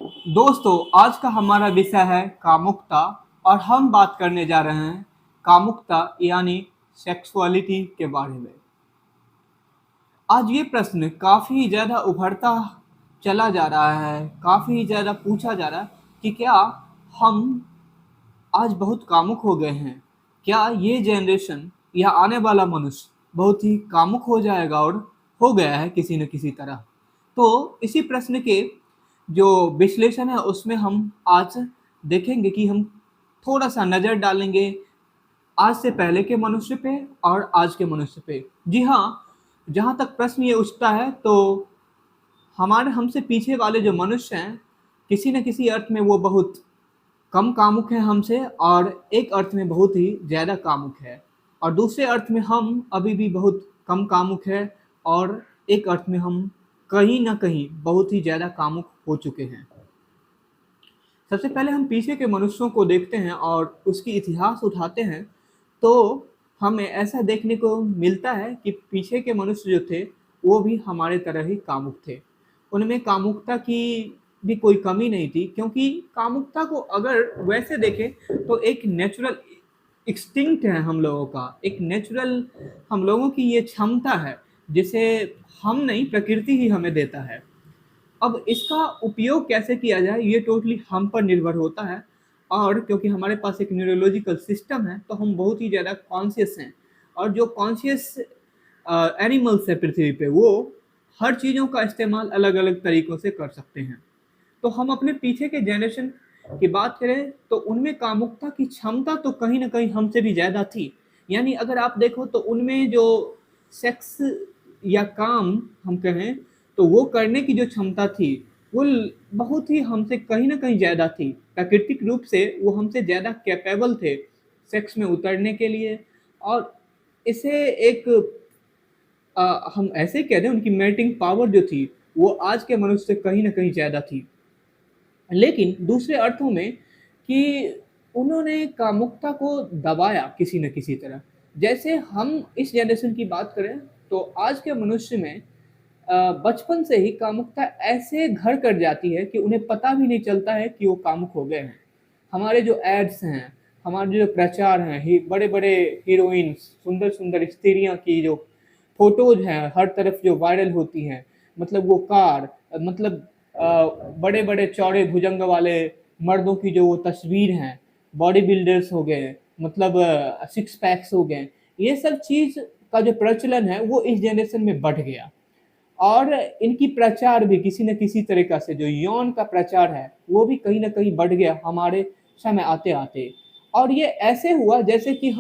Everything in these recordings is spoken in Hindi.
दोस्तों, आज का हमारा विषय है कामुकता और हम बात करने जा रहे हैं कामुकता यानी सेक्सुअलिटी के बारे में। आज ये प्रश्न काफ़ी ज़्यादा उभरता चला जा रहा है, काफ़ी ज़्यादा पूछा जा रहा है कि क्या हम आज बहुत कामुक हो गए हैं? क्या ये जनरेशन या आने वाला मनुष्य बहुत ही कामुक हो जाएगा और हो गया है किसी न किसी तरह? तो इसी प्रश्न के जो विश्लेषण है उसमें हम आज देखेंगे कि हम थोड़ा-सा नज़र डालेंगे आज से पहले के मनुष्य पे और आज के मनुष्य पे। जी हाँ, जहाँ तक प्रश्न ये उठता है तो हमारे हमसे पीछे वाले जो मनुष्य हैं, किसी न किसी अर्थ में वो बहुत कम कामुक है हमसे और एक अर्थ में बहुत ही ज़्यादा कामुक है और दूसरे अर्थ में हम अभी भी बहुत कम कामुक है और एक अर्थ में हम कहीं न कहीं बहुत ही ज़्यादा कामुक हो चुके हैं। सबसे पहले हम पीछे के मनुष्यों को देखते हैं और उसकी इतिहास उठाते हैं, तो हमें ऐसा देखने को मिलता है कि पीछे के मनुष्य जो थे, वो भी हमारे तरह ही कामुक थे। उनमें कामुकता की भी कोई कमी नहीं थी क्योंकि कामुकता को अगर वैसे देखें तो एक नेचुरल इंस्टिंक्ट है हम लोगों का, एक नेचुरल हम लोगों की ये क्षमता है, जिसे हम नहीं प्रकृति ही हमें देता है। अब इसका उपयोग कैसे किया जाए ये टोटली हम पर निर्भर होता है और क्योंकि हमारे पास एक न्यूरोलॉजिकल सिस्टम है तो हम बहुत ही ज़्यादा कॉन्शियस हैं और जो कॉन्शियस एनिमल्स है पृथ्वी पे वो हर चीज़ों का इस्तेमाल अलग अलग तरीक़ों से कर सकते हैं। तो हम अपने पीछे के जनरेशन की बात करें तो उनमें कामुकता की क्षमता तो कहीं न कहीं हमसे भी ज़्यादा थी। यानी अगर आप देखो तो उनमें जो सेक्स या काम हम कहें तो वो करने की जो क्षमता थी वो बहुत ही हमसे कहीं न कहीं ज़्यादा थी। प्राकृतिक रूप से वो हमसे ज़्यादा कैपेबल थे सेक्स में उतरने के लिए और इसे एक हम ऐसे कह दें उनकी मेल्टिंग पावर जो थी वो आज के मनुष्य से कहीं न कहीं ज़्यादा थी। लेकिन दूसरे अर्थों में कि उन्होंने कामुकता को दबाया किसी न किसी तरह। जैसे हम इस जनरेशन की बात करें तो आज के मनुष्य में बचपन से ही कामुकता ऐसे घर कर जाती है कि उन्हें पता भी नहीं चलता है कि वो कामुक हो गए हैं। हमारे जो एड्स हैं, हमारे जो प्रचार हैं, ही बड़े-बड़े हीरोइन्स, सुंदर-सुंदर स्त्रियाँ की जो फ़ोटोज़ हैं, हर तरफ जो वायरल होती हैं, मतलब वो कार मतलब बड़े-बड़े चौड़े भुजंग वाले मर्दों की जो वो तस्वीर हैं, बॉडी बिल्डर्स हो गए, मतलब सिक्स पैक्स हो गए, ये सब चीज़ का जो प्रचलन है वो इस जनरेशन में बढ़ गया। और इनकी प्रचार भी किसी न किसी तरीक़ा से जो यौन का प्रचार है, वो भी कहीं न कहीं बढ़ गया हमारे समय आते-आते। और ये ऐसे हुआ जैसे कि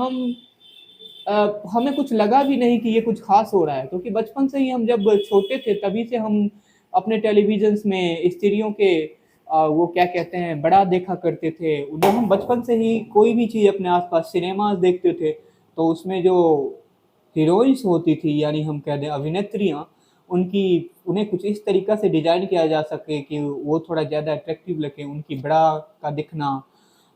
हमें कुछ लगा भी नहीं कि ये कुछ ख़ास हो रहा है क्योंकि बचपन से ही हम जब छोटे थे तभी से हम अपने टेलीविज़न्स में स्त्रियों के वो क्या कहते हैं बड़ा देखा करते थे। जब हम बचपन से ही कोई भी चीज़ अपने आस-पास सिनेमाज़ देखते थे, तो उसमें जो हीरोइन्स होती थी यानी हम कह दें अभिनेत्रियाँ, उन्हें कुछ इस तरीक़ा से डिज़ाइन किया जा सके कि वो थोड़ा ज़्यादा अट्रैक्टिव लगें, उनकी ब्रा का दिखना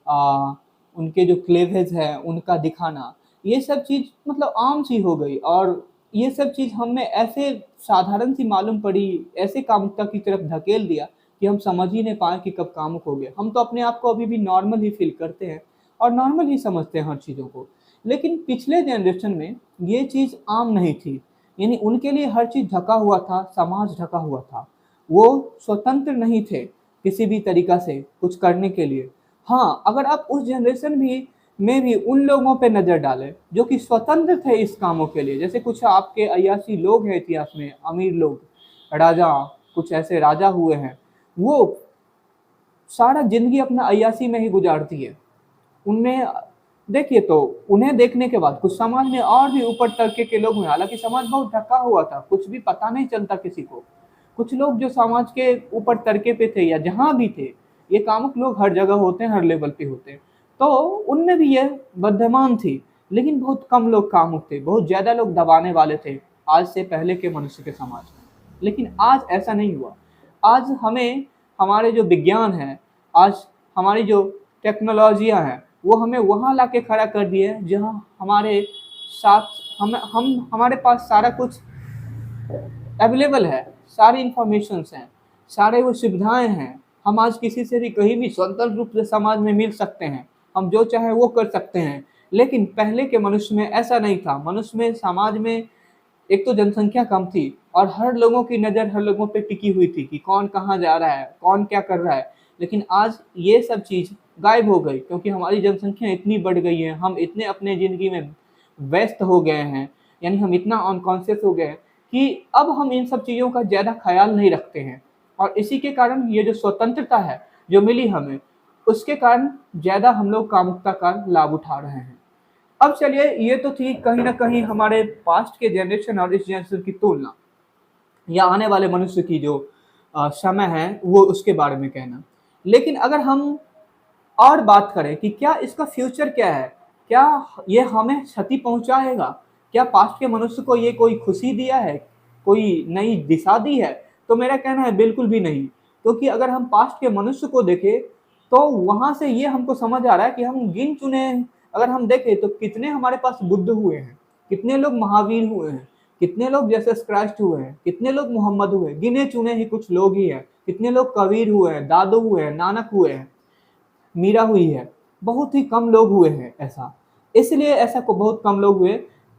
अ, उनके जो क्लीवेज है उनका दिखाना, ये सब चीज़ मतलब आम-सी हो गई और ये सब चीज़ हमें ऐसे साधारण-सी मालूम पड़ी, ऐसे कामुकता की तरफ धकेल दिया कि हम समझ ही नहीं पाए कि कब कामुक हो गए। हम तो अपने आप को अभी भी नॉर्मल ही फ़ील करते हैं और नॉर्मल ही समझते हैं हर चीज़ों को। लेकिन पिछले जनरेशन में ये चीज़ आम नहीं थी, यानी उनके लिए हर चीज़ ढका हुआ था, समाज ढका हुआ था। वो स्वतंत्र नहीं थे किसी भी तरीक़ा से कुछ करने के लिए। हाँ, अगर आप उस जनरेशन में भी उन लोगों पे नज़र डालें, जो कि स्वतंत्र थे इस कामों के लिए, जैसे कुछ आपके अय्याशी लोग हैं इतिहास में, अमीर लोग, राजा, कुछ ऐसे राजा हुए हैं, वो सारा ज़िंदगी अपना अय्याशी में ही गुज़ार दिए। उनमें देखिए तो उन्हें देखने के बाद कुछ समाज में और भी ऊपर तबके के लोग हुए, हालाँकि समाज बहुत ढका हुआ था, कुछ भी पता नहीं चलता किसी को। कुछ लोग जो समाज के ऊपर तबके पे थे या जहाँ भी थे, ये कामुक लोग हर जगह होते हैं, हर लेवल पे होते हैं। तो उनमें भी ये विद्यमान थी, लेकिन बहुत कम लोग कामुक थे, बहुत ज़्यादा लोग दबाने वाले थे, आज से पहले के मनुष्य के समाज में। लेकिन आज ऐसा नहीं हुआ। आज हमें हमारे जो विज्ञान है, आज हमारी जो टेक्नोलॉजियाँ हैं, वो हमें वहाँ लाके खड़ा कर दिए हैं जहाँ हमारे साथ हम हमारे पास सारा कुछ अवेलेबल है, सारी इन्फॉर्मेशंस हैं, सारे वो सुविधाएँ हैं, हम आज किसी से भी कहीं भी स्वतंत्र रूप से समाज में मिल सकते हैं, हम जो चाहे वो कर सकते हैं। लेकिन पहले के मनुष्य में ऐसा नहीं था। मनुष्य में, समाज में एक तो जनसंख्या कम थी और हर लोगों की नज़र हर लोगों पे टिकी हुई थी कि कौन कहाँ जा रहा है, कौन क्या कर रहा है। लेकिन आज ये सब चीज़ गायब हो गई, क्योंकि हमारी जनसंख्या इतनी बढ़ गई है, हम इतने अपने ज़िंदगी में व्यस्त हो गए हैं, यानी हम इतना अनकॉन्शियस हो गए हैं कि अब हम इन सब चीज़ों का ज़्यादा ख्याल नहीं रखते हैं। और इसी के कारण ये जो स्वतंत्रता है जो मिली हमें, उसके कारण ज़्यादा हम लोग कामुकता का लाभ उठा रहे हैं। अब चलिए, ये तो थी कहीं ना कहीं हमारे पास्ट के जनरेशन और इस जनरेशन की तुलना, या आने वाले मनुष्य की जो समय है वो उसके बारे में कहना। लेकिन अगर हम और बात करें कि क्या इसका फ्यूचर क्या है, क्या ये हमें क्षति पहुंचाएगा, क्या पास्ट के मनुष्य को ये कोई खुशी दिया है, कोई नई दिशा दी है, तो मेरा कहना है बिल्कुल भी नहीं। क्योंकि अगर हम पास्ट के मनुष्य को देखें तो वहां से ये हमको समझ आ रहा है कि हम गिन चुने, अगर हम देखें तो कितने हमारे पास बुद्ध हुए हैं, कितने लोग महावीर हुए हैं, कितने लोग जैसे क्राइस्ट हुए हैं, कितने लोग मोहम्मद हुए, गिने चुने ही कुछ लोग ही हैं। कितने लोग कबीर हुए हैं, दादू हुए हैं, नानक हुए हैं, मीरा हुई है। बहुत ही कम लोग हुए हैं ऐसा। इसलिए ऐसा को बहुत कम लोग हुए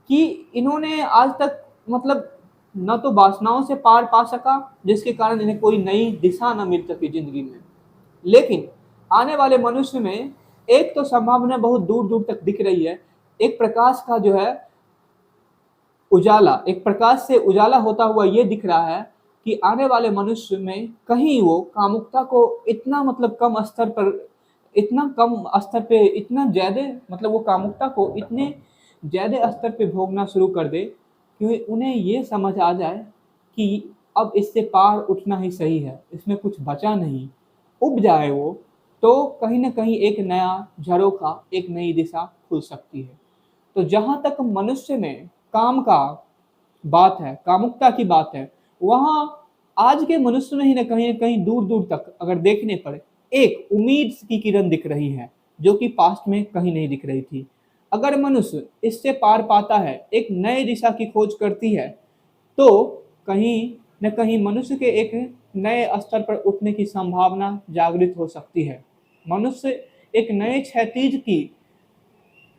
कि इन्होंने आज तक मतलब न तो वासनाओं से पार पा सका, जिसके कारण इन्हें कोई नई दिशा न मिल सकी जिंदगी में। लेकिन आने वाले मनुष्य में एक तो संभावना बहुत दूर दूर तक दिख रही है। एक प्रकाश का जो है उजाला, एक प्रकाश से उजाला होता हुआ ये दिख रहा है कि आने वाले मनुष्य में कहीं वो कामुकता को इतना मतलब कम स्तर पर, इतना कम स्तर पे, इतना ज्यादा मतलब वो कामुकता को इतने ज्यादा स्तर पे भोगना शुरू कर दे कि उन्हें ये समझ आ जाए कि अब इससे पार उठना ही सही है, इसमें कुछ बचा नहीं, उब जाए वो। तो कहीं ना कहीं एक नया झरोखा, एक नई दिशा खुल सकती है। तो जहां तक मनुष्य में काम का बात है, कामुकता की बात है, वहां आज के मनुष्य में ही न कहीं दूर दूर तक अगर देखने पर एक उम्मीद की किरण दिख रही है, जो कि पास्ट में कहीं नहीं दिख रही थी। अगर मनुष्य इससे पार पाता है, एक नए दिशा की खोज करती है, तो कहीं न कहीं मनुष्य के एक नए स्तर पर उठने की संभावना जागृत हो सकती है। मनुष्य एक नए क्षैतिज की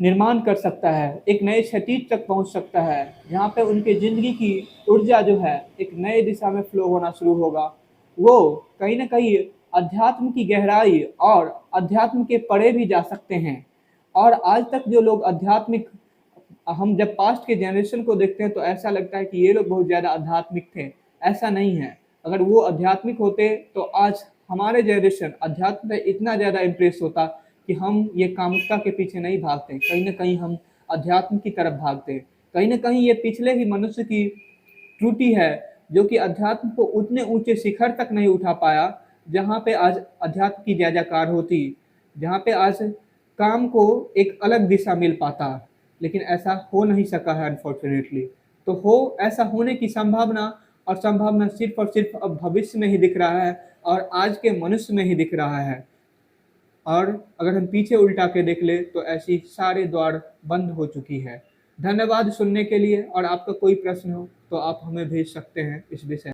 निर्माण कर सकता है, एक नए क्षैतिज तक पहुंच सकता है, जहाँ पे उनके ज़िंदगी की ऊर्जा जो है एक नए दिशा में फ्लो होना शुरू होगा। वो कहीं न कहीं अध्यात्म की गहराई और अध्यात्म के परे भी जा सकते हैं। और आज तक जो लोग आध्यात्मिक, हम जब पास्ट के जनरेशन को देखते हैं तो ऐसा लगता है कि ये लोग बहुत ज़्यादा आध्यात्मिक थे। ऐसा नहीं है। अगर वो आध्यात्मिक होते तो आज हमारे जनरेशन अध्यात्म पे इतना ज़्यादा इम्प्रेस होता कि हम ये कामुकता के पीछे नहीं भागते, कहीं ना कहीं हम अध्यात्म की तरफ भागते। कहीं ना कहीं ये पिछले ही मनुष्य की त्रुटि है, जो कि अध्यात्म को उतने ऊंचे शिखर तक नहीं उठा पाया जहाँ पे आज अध्यात्म की जय जयकार होती, जहाँ पे आज काम को एक अलग दिशा मिल पाता। लेकिन ऐसा हो नहीं सका है अनफॉर्चुनेटली। तो हो ऐसा होने की संभावना, और संभावना सिर्फ और सिर्फ अब भविष्य में ही दिख रहा है और आज के मनुष्य में ही दिख रहा है। और अगर हम पीछे उल्टा के देख ले तो ऐसी सारे द्वार बंद हो चुकी है। धन्यवाद सुनने के लिए, और आपका कोई प्रश्न हो तो आप हमें भेज सकते हैं इस विषय।